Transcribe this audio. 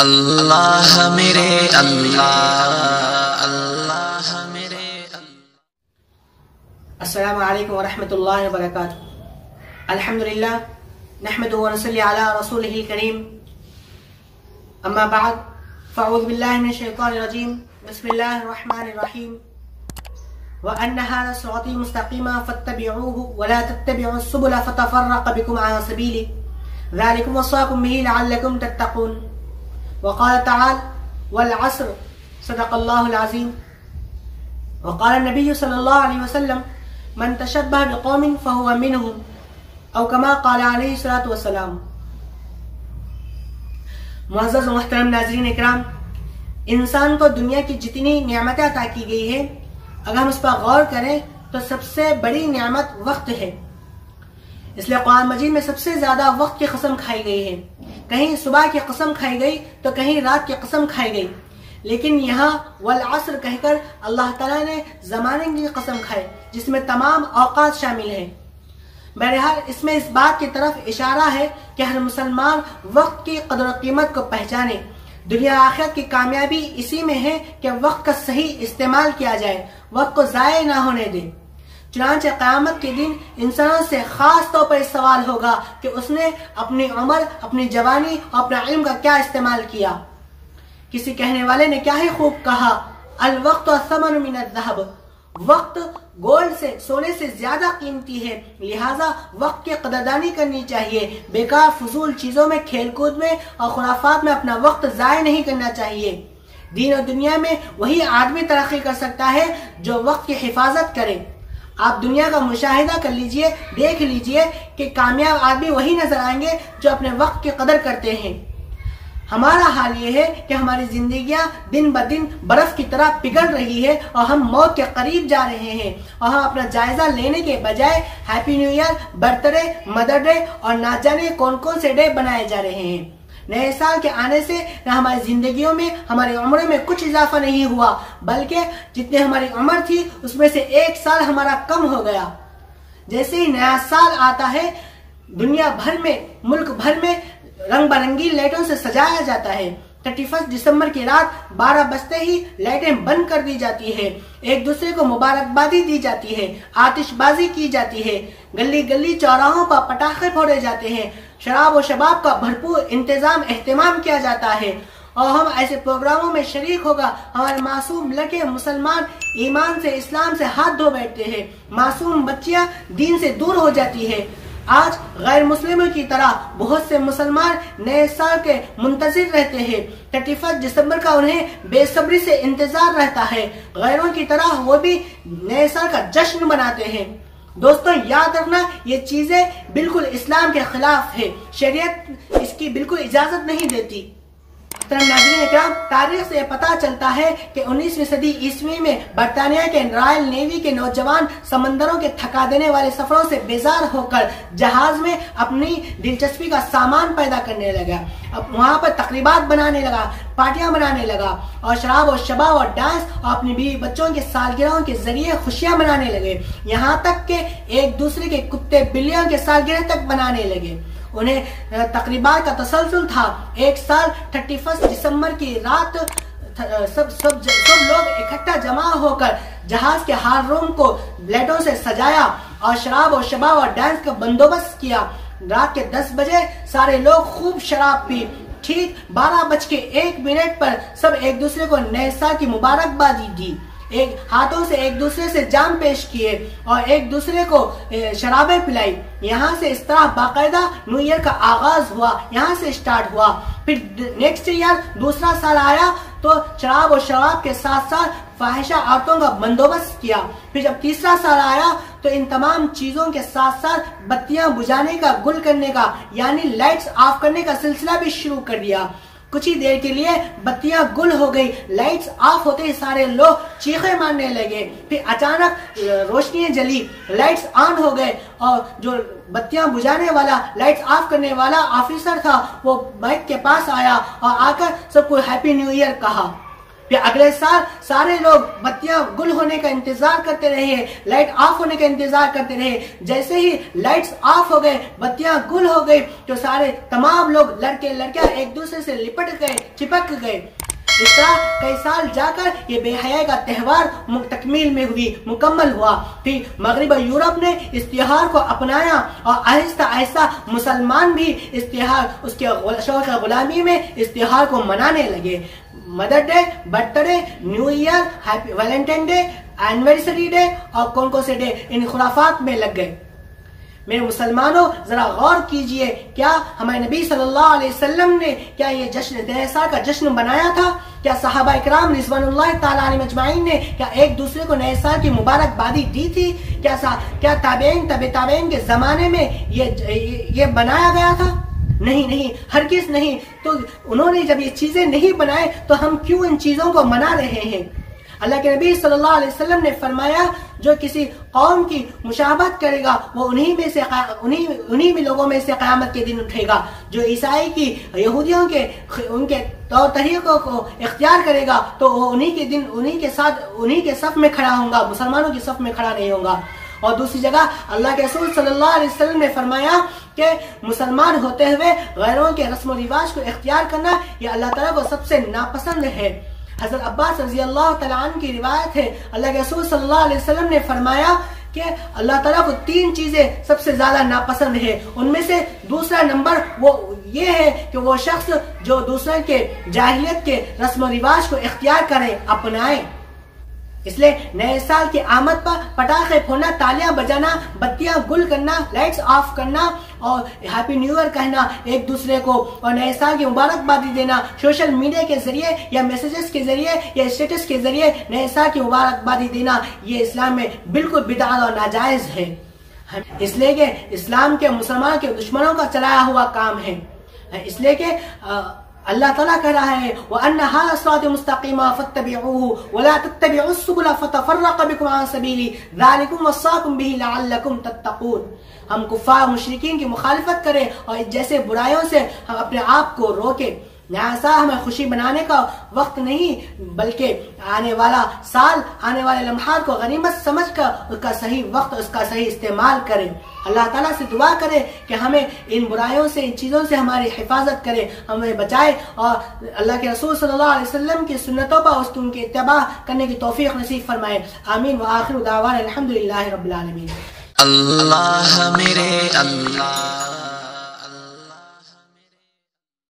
اللہ میرے اللہ میرے السلام علیکم ورحمۃ اللہ وبرکاتہ۔ الحمدللہ نحمدہ ونصلی علی رسولہ الکریم، اما بعد فاعوذ باللہ من الشیطان الرجیم، بسم اللہ الرحمن الرحیم۔ وَأَنَّ هَذَا صِرَاطِي مُسْتَقِيمًا فَاتَّبِعُوهُ وَلَا تَتَّبِعُوا السُّبُلَ فَتَفَرَّقَ بِكُمْ عَنْ سَبِيلِهِ ذَلِكُمْ وَصَّاكُمْ بِهِ لَعَلَّكُمْ تَتَّقُونَ۔ وقال تعالى والعصر صدق الله العظيم۔ وقال النبي صلى الله عليه وسلم من تشبه بقوم فهو منهم، او كما قال عليه الصلاة والسلام۔ معزز و محترم ناظرین اکرام، انسان کو دنیا کی جتنی نعمتیں عطا کی گئی ہے، اگر ہم اس پر غور کریں تو سب سے بڑی نعمت وقت ہے۔ اس لیے قرآن مجید میں سب سے زیادہ وقت کی قسم کھائی گئی ہے، کہیں صبح کی قسم کھائی گئی تو کہیں رات کی قسم کھائی گئی، لیکن یہاں والعصر کہہ کر اللہ تعالیٰ نے زمانے کی قسم کھائی جس میں تمام اوقات شامل ہیں۔ بہرحال اس میں اس بات کی طرف اشارہ ہے کہ ہر مسلمان وقت کی قدر و قیمت کو پہچانے۔ دنیا آخرت کی کامیابی اسی میں ہے کہ وقت کا صحیح استعمال کیا جائے، وقت کو ضائع نہ ہونے دے۔ چنانچہ قیامت کے دن انسانوں سے خاص طور پر سوال ہوگا کہ اس نے اپنی عمر، اپنی جوانی اور اپنا علم کا کیا استعمال کیا۔ کسی کہنے والے نے کیا ہی خوب کہا، الوقت ثمن من الذهب، وقت گولڈ سے، سونے سے زیادہ قیمتی ہے، لہٰذا وقت کی قدردانی کرنی چاہیے۔ بیکار فضول چیزوں میں، کھیل کود میں اور خرافات میں اپنا وقت ضائع نہیں کرنا چاہیے۔ دین اور دنیا میں وہی آدمی ترقی کر سکتا ہے جو وقت کی حفاظت کرے۔ آپ دنیا کا مشاہدہ کر لیجئے، دیکھ لیجئے کہ کامیاب آدمی وہی نظر آئیں گے جو اپنے وقت کی قدر کرتے ہیں۔ ہمارا حال یہ ہے کہ ہماری زندگیاں دن بدن برف کی طرح پگھل رہی ہے اور ہم موت کے قریب جا رہے ہیں، اور ہم اپنا جائزہ لینے کے بجائے happy new year, birthday, mother day اور نہ جانے کون کون سے ڈے بنائے جا رہے ہیں۔ نئے سال کے آنے سے نہ ہماری زندگیوں میں، ہماری عمروں میں کچھ اضافہ نہیں ہوا، بلکہ جتنے ہماری عمر تھی اس میں سے ایک سال ہمارا کم ہو گیا۔ جیسے ہی نیا سال آتا ہے، دنیا بھر میں، ملک بھر میں رنگ برنگی لائٹوں سے سجایا جاتا ہے۔ 31 دسمبر کی رات 12 بجتے ہی لائٹیں بند کر دی جاتی ہے، ایک دوسرے کو مبارکبادی دی جاتی ہے، آتش بازی کی جاتی ہے، گلی گلی چوراہوں پر پٹاخے پھوڑے جاتے ہیں، شراب و شباب کا بھرپور اہتمام کیا جاتا ہے، اور ہم ایسے پروگراموں میں شریک ہوگا ہمارے معصوم لڑکے مسلمان ایمان سے، اسلام سے ہاتھ دھو بیٹھتے ہیں، معصوم بچیاں دین سے دور ہو جاتی ہے۔ آج غیر مسلموں کی طرح بہت سے مسلمان نئے سال کے منتظر رہتے ہیں۔ 31 دسمبر کا انہیں بے صبری سے انتظار رہتا ہے، غیروں کی طرح وہ بھی نئے سال کا جشن مناتے ہیں۔ دوستوں، یاد رکھنا یہ چیزیں بالکل اسلام کے خلاف ہے، شریعت اس کی بالکل اجازت نہیں دیتی۔ محترم ناظرین اکرام، تاریخ سے یہ پتہ چلتا ہے کہ 19ویں صدی عیسوی میں برطانیہ کے رائل نیوی کے نوجوان سمندروں کے تھکا دینے والے سفروں سے بیزار ہو کر جہاز میں اپنی دلچسپی کا سامان پیدا کرنے لگا، وہاں پر تقریبات بنانے لگا، پارٹیاں بنانے لگا، اور شراب و شباب اور ڈانس اور اپنی بیوی بچوں کے سالگرہوں کے ذریعے خوشیاں منانے لگے، یہاں تک کہ ایک دوسرے کے کتے بلیوں کے سالگرہ تک بنانے لگے۔ انہیں تقریبات کا تسلسل تھا۔ ایک سال 31 دسمبر کی رات سب لوگ اکٹھا جمع ہو کر جہاز کے ہال روم کو لائٹوں سے سجایا اور شراب و شباب اور ڈانس کا بندوبست کیا۔ رات کے 10 بجے سارے لوگ خوب شراب پی، ٹھیک 12:01 پر سب ایک دوسرے کو نئے سال کی مبارکبادی دی، ہاتھوں سے ایک دوسرے سے جام پیش کیے اور ایک دوسرے کو شرابیں پلائی۔ یہاں سے اس طرح باقاعدہ نیو ایئر کا آغاز ہوا، یہاں سے سٹارٹ ہوا۔ پھر نیکسٹ ایئر دوسرا سال آیا تو شراب و شراب کے ساتھ ساتھ فاحشہ عورتوں کا بندوبست کیا۔ پھر جب تیسرا سال آیا تو ان تمام چیزوں کے ساتھ ساتھ بتیاں بجھانے کا، گل کرنے کا، یعنی لائٹس آف کرنے کا سلسلہ بھی شروع کر دیا۔ کچھ ہی دیر کے لیے بتیاں گل ہو گئی، لائٹس آف ہوتے ہی سارے لوگ چیخیں مارنے لگے۔ پھر اچانک روشنیاں جلی، لائٹس آن ہو گئے، اور جو بتیاں بجھانے والا، لائٹس آف کرنے والا آفیسر تھا وہ مائک کے پاس آیا اور آ کر سب کو ہیپی نیو ایئر کہا۔ پھر اگلے سال سارے لوگ بتیاں گل ہونے کا انتظار کرتے رہے، لائٹ آف ہونے کا انتظار کرتے رہے۔ جیسے ہی لائٹس آف ہو گئے، بتیاں گل ہو گئی، تو سارے تمام لوگ لڑکے لڑکیاں ایک دوسرے سے لپٹ گئے، چپک گئے۔ اس طرح کئی سال جا کر یہ بے حیائی کا تہوار تکمیل میں ہوئی، مکمل ہوا۔ پھر مغرب یورپ نے اس تہوار کو اپنایا اور آہستہ آہستہ مسلمان بھی اس تہوار، اس کے شوق غلامی میں اس تہوار کو منانے لگے۔ Mother day, birthday, new year, happy Valentine day, anniversary day اور کون سے ڈے ان خرافات میں لگ گئے۔ میرے مسلمانوں ذرا غور کیجئے، کیا ہمارے نبی صلی اللہ علیہ وسلم نے کیا یہ جشن نئے سال کا جشن بنایا تھا؟ کیا صحابہ اکرام رضوان اللہ تعالیٰ علیہ مجمعین نے کیا ایک دوسرے کو نئے سال کی مبارکبادی دی تھی؟ کیا تابعین طب تابعین کے زمانے میں یہ بنایا گیا تھا؟ نہیں، ہرگز نہیں۔ تو انہوں نے جب یہ چیزیں نہیں بنائے تو ہم کیوں ان چیزوں کو منا رہے ہیں؟ اللہ کے نبی صلی اللہ علیہ وسلم نے فرمایا جو کسی قوم کی مشابہت کرے گا وہ انہی میں لوگوں میں سے قیامت کے دن اٹھے گا۔ جو عیسائی کی یہودیوں کے ان کے طور طریقوں کو اختیار کرے گا تو وہ انہی کے ساتھ انہی کے صف میں کھڑا ہوں گا، مسلمانوں کی صف میں کھڑا نہیں ہوگا۔ اور دوسری جگہ اللہ کے رسول صلی اللہ علیہ وسلم نے فرمایا کہ مسلمان ہوتے ہوئے غیروں کے رسم و رواج کو اختیار کرنا یہ اللہ تعالیٰ کو سب سے ناپسند ہے۔ حضرت عباس رضی اللہ تعالیٰ عنہ کی روایت ہے، اللہ کے رسول صلی اللہ علیہ وسلم نے فرمایا کہ اللہ تعالیٰ کو 3 چیزیں سب سے زیادہ ناپسند ہے۔ ان میں سے دوسرا نمبر وہ یہ ہے کہ وہ شخص جو دوسرے کے جاہلیت کے رسم و رواج کو اختیار کرے، اپنائے۔ اس لیے نئے سال کی آمد پر پٹاخے پھوڑنا، تالیاں بجانا، بتیاں گل کرنا، لائٹس آف کرنا اور ہیپی نیو ایئر کہنا ایک دوسرے کو اور نئے سال کی مبارکبادی دینا سوشل میڈیا کے ذریعے یا میسیجز کے ذریعے یا اسٹیٹس کے ذریعے نئے سال کی مبارکبادی دینا یہ اسلام میں بالکل بدعت اور ناجائز ہے۔ اس لیے کہ اسلام کے مسلمان کے دشمنوں کا چلایا ہوا کام ہے۔ اس لیے کہ اللہ تعالیٰ کہہ رہا ہے وَأَنَّ هَذَا صِرَاطِ مُسْتَقِيمًا فَاتَّبِعُوهُ وَلَا تَتَّبِعُوا السُّبُلَ فَتَفَرَّقَ بِكُمْ عَنْ سَبِيلِهِ ذَلِكُمْ وَصَّاكُمْ بِهِ لَعَلَّكُمْ تَتَّقُونَ۔ ہم کفار مشرکین کی مخالفت کریں اور جیسے برائیوں سے ہم اپنے آپ کو روکیں۔ نیا سال ہمیں خوشی منانے کا وقت نہیں بلکہ آنے والا سال، آنے والے لمحات کو غنیمت سمجھ کر اس کا صحیح وقت، اس کا صحیح استعمال کریں۔ اللہ تعالیٰ سے دعا کرے کہ ہمیں ان برائیوں سے، ان چیزوں سے ہماری حفاظت کرے، ہمیں بچائے اور اللہ کے رسول صلی اللہ علیہ وسلم کی سنتوں پر اس کی اتباع کرنے کی توفیق نصیب فرمائے۔ آمین وآخر دعوانا الحمدللہ رب العالمین۔ اللہ میرے اللہ